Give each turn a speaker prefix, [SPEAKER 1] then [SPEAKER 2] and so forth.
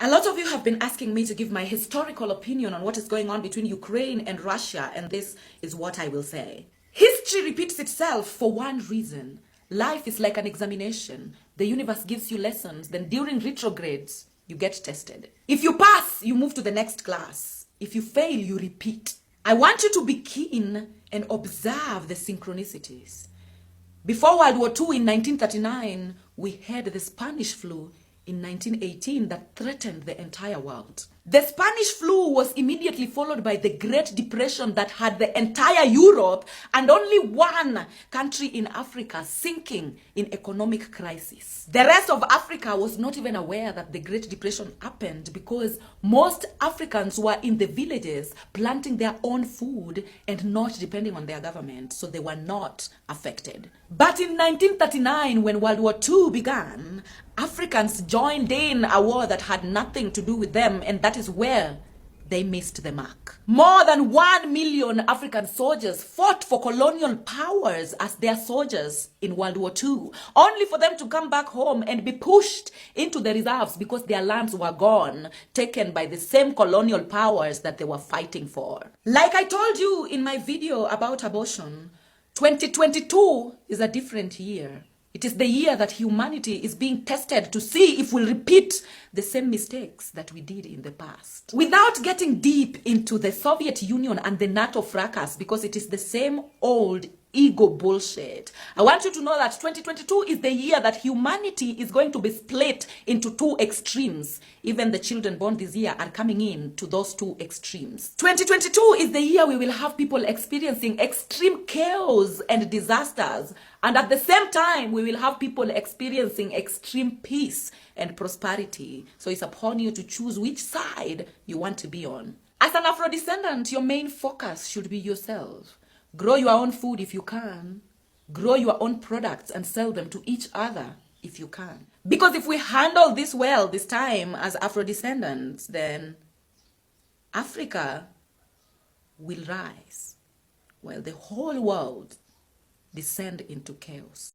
[SPEAKER 1] A lot of you have been asking me to give my historical opinion on what is going on between Ukraine and Russia, and this is what I will say. History repeats itself for one reason. Life is like an examination. The universe gives you lessons, then during retrogrades, you get tested. If you pass, you move to the next class. If you fail, you repeat. I want you to be keen and observe the synchronicities. Before World War II in 1939, we had the Spanish flu in 1918 that threatened the entire world. The Spanish flu was immediately followed by the Great Depression that had the entire Europe and only one country in Africa sinking in economic crisis. The rest of Africa was not even aware that the Great Depression happened because most Africans were in the villages planting their own food and not depending on their government, so they were not affected. But in 1939, when World War II began, Africans joined in a war that had nothing to do with them, and that is where they missed the mark. More than 1 million African soldiers fought for colonial powers as their soldiers in World War II, only for them to come back home and be pushed into the reserves because their lands were gone, taken by the same colonial powers that they were fighting for. Like I told you in my video about abortion, 2022 is a different year. It is the year that humanity is being tested to see if we'll repeat the same mistakes that we did in the past. Without getting deep into the Soviet Union and the NATO fracas, because it is the same old ego bullshit, I want you to know that 2022 is the year that humanity is going to be split into two extremes. Even the children born this year are coming in to those two extremes. 2022 is the year we will have people experiencing extreme chaos and disasters. And at the same time, we will have people experiencing extreme peace and prosperity. So it's upon you to choose which side you want to be on. As an Afro-descendant, your main focus should be yourself. Grow your own food if you can. Grow your own products and sell them to each other if you can. Because if we handle this well this time as Afro-descendants, then Africa will rise while the whole world descend into chaos.